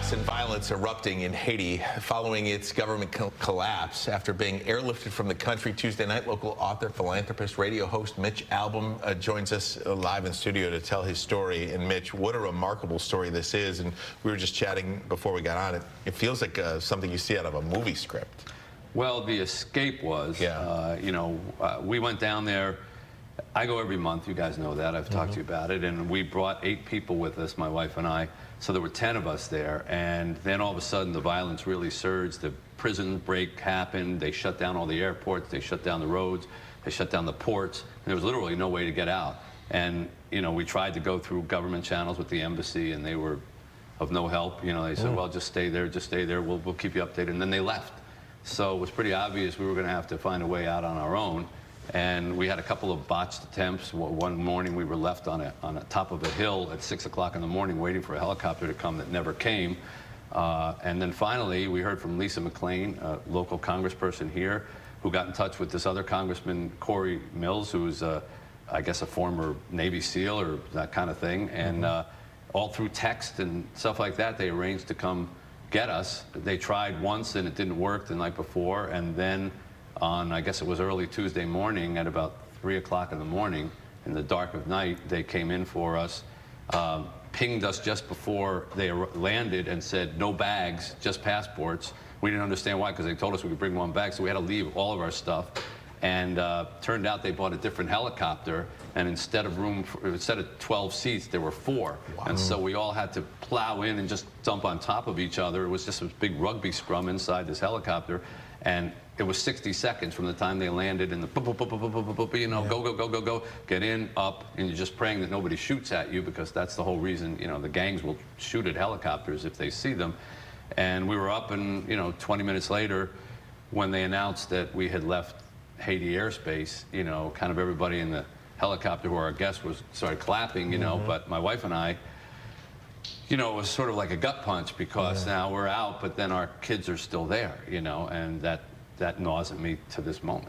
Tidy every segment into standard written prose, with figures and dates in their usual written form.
chaos and violence erupting in Haiti following its government collapse. After being airlifted from the country Tuesday night, local author, philanthropist, radio host Mitch Albom joins us live in studio to tell his story. And Mitch, what a remarkable story this is. And we were just chatting before we got on. It feels like something you see out of a movie script. Well, the escape was, we went down there. I go every month. You guys know that. I've talked to you about it. And we brought 8 people with us, my wife and I. So there were 10 of us there. And then all of a sudden, the violence really surged. The prison break happened. They shut down all the airports. They shut down the roads. They shut down the ports. And there was literally no way to get out. And, we tried to go through government channels with the embassy, and they were of no help. They said, well, just stay there. Just stay there. We'll keep you updated. And then they left. So it was pretty obvious we were going to have to find a way out on our own. And we had a couple of botched attempts. One morning we were left on a top of a hill at 6 o'clock in the morning waiting for a helicopter to come that never came. And then finally we heard from Lisa McLean, a local congressperson here, who got in touch with this other Congressman, Corey Mills, who's I guess a former Navy SEAL or that kind of thing. And all through text and stuff like that, they arranged to come get us. They tried once and it didn't work the night before. And then on, I guess it was early Tuesday morning at about 3 o'clock in the morning, in the dark of night, they came in for us, pinged us just before they landed and said, no bags, just passports. We didn't understand why, because they told us we could bring 1 bag, so we had to leave all of our stuff. And turned out they bought a different helicopter, and instead of 12 seats, there were 4. Wow. And so we all had to plow in and just dump on top of each other. It was just a big rugby scrum inside this helicopter. And it was 60 seconds from the time they landed and the go, go, get in, up, and you're just praying that nobody shoots at you, because that's the whole reason, the gangs will shoot at helicopters if they see them. And we were up, and, 20 minutes later, when they announced that we had left Haiti airspace, kind of everybody in the helicopter who our guest was started clapping, but my wife and I, it was sort of like a gut punch, because now we're out, but then our kids are still there, and that gnaws at me to this moment.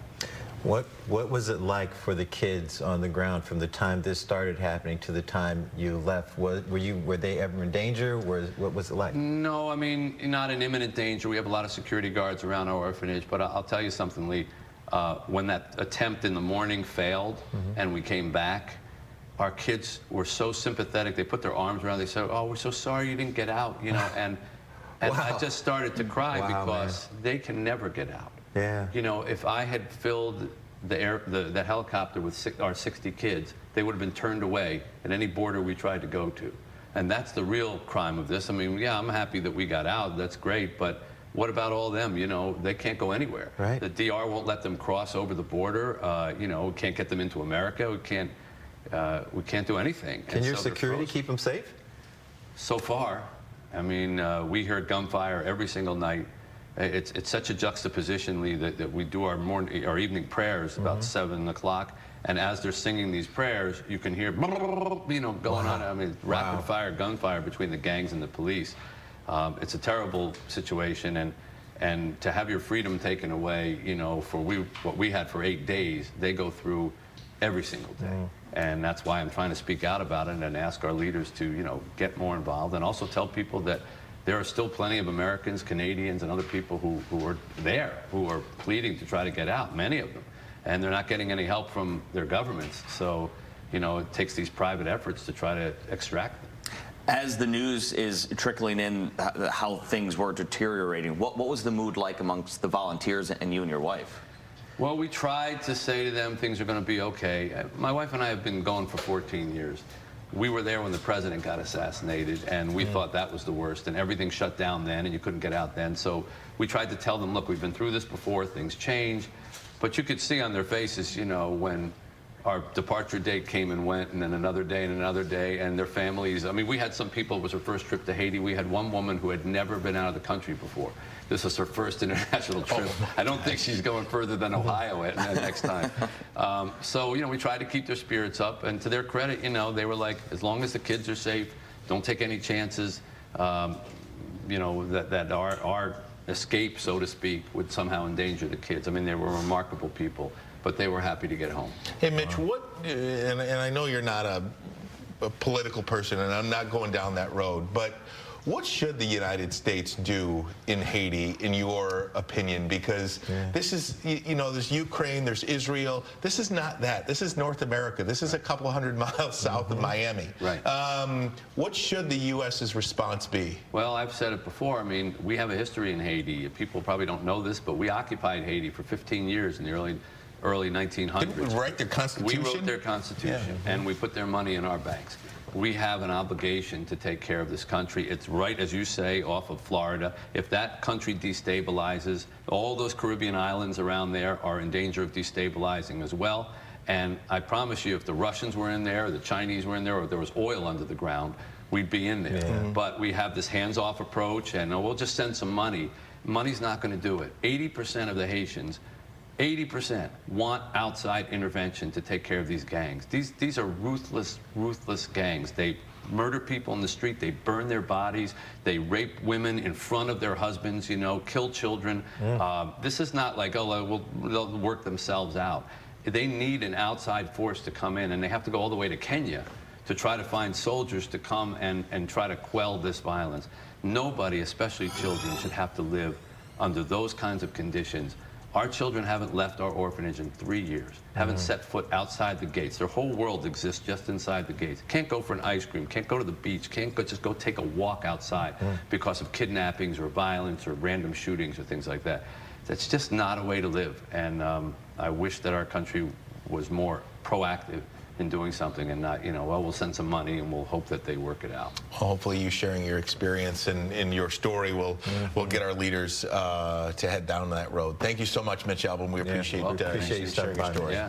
What was it like for the kids on the ground from the time this started happening to the time you left? Were they ever in danger? What was it like? No, I mean, not in imminent danger. We have a lot of security guards around our orphanage, but I'll tell you something, Lee. When that attempt in the morning failed and we came back, our kids were so sympathetic. They put their arms around. They said, "Oh, we're so sorry you didn't get out," and wow. I just started to cry, because they can never get out. Yeah. If I had filled that helicopter with our 60 kids, they would have been turned away at any border we tried to go to. And that's the real crime of this. I mean, yeah, I'm happy that we got out. That's great, but what about all them? They can't go anywhere. Right. The DR won't let them cross over the border. We can't get them into America. We can't do anything. Can your security keep them safe? So far. I mean, we heard gunfire every single night. It's such a juxtaposition, Lee, that we do our evening prayers about 7 o'clock, and as they're singing these prayers, you can hear going on. I mean, rapid fire gunfire between the gangs and the police. It's a terrible situation, and to have your freedom taken away, for what we had for 8 days, they go through every single day. And that's why I'm trying to speak out about it and ask our leaders to, get more involved, and also tell people that there are still plenty of Americans, Canadians, and other people who are there, who are pleading to try to get out, many of them. And they're not getting any help from their governments. So, it takes these private efforts to try to extract them. As the news is trickling in how things were deteriorating, what was the mood like amongst the volunteers and you and your wife? Well, we tried to say to them things are going to be okay. My wife and I have been going for 14 years. We were there when the president got assassinated, and we thought that was the worst, and everything shut down then, and you couldn't get out then. So we tried to tell them, look, we've been through this before, things change. But you could see on their faces, when our departure date came and went, and then another day and another day, and their families. I mean, we had some people, it was her first trip to Haiti. We had one woman who had never been out of the country before. This was her first international trip. I don't think she's going further than Ohio next time. So, we tried to keep their spirits up, and to their credit, they were like, as long as the kids are safe, don't take any chances, that our escape, so to speak, would somehow endanger the kids. I mean, they were remarkable people. But they were happy to get home. Hey, Mitch, and I know you're not a political person, and I'm not going down that road, but What should the United States do in Haiti, in your opinion? Because this is, you know, there's Ukraine, there's Israel. This is not that. This is North America. This is a couple hundred miles south of Miami. Right. What should the U.S.'s response be? Well, I've said it before. I mean, we have a history in Haiti. People probably don't know this, but we occupied Haiti for 15 years in the early 1900s. Didn't we write their Constitution? We wrote their Constitution, and we put their money in our banks. We have an obligation to take care of this country. It's right, as you say, off of Florida. If that country destabilizes, all those Caribbean islands around there are in danger of destabilizing as well. And I promise you, if the Russians were in there, or the Chinese were in there, or there was oil under the ground, we'd be in there. But we have this hands-off approach, and we'll just send some money. Money's not going to do it. 80% of the Haitians, 80% want outside intervention to take care of these gangs. These are ruthless, ruthless gangs. They murder people in the street. They burn their bodies. They rape women in front of their husbands, you know, kill children. This is not like, oh, they'll work themselves out. They need an outside force to come in, and they have to go all the way to Kenya to try to find soldiers to come and try to quell this violence. Nobody, especially children, should have to live under those kinds of conditions. Our children haven't left our orphanage in 3 years, haven't set foot outside the gates. Their whole world exists just inside the gates. Can't go for an ice cream, can't go to the beach, can't just go take a walk outside because of kidnappings or violence or random shootings or things like that. That's just not a way to live. And I wish that our country was more proactive in doing something and not, you know, well, we'll send some money and we'll hope that they work it out. Well, hopefully you sharing your experience and your story will get our leaders to head down that road. Thank you so much, Mitch Albom. We appreciate, appreciate you sharing your stopping by. story. Yeah.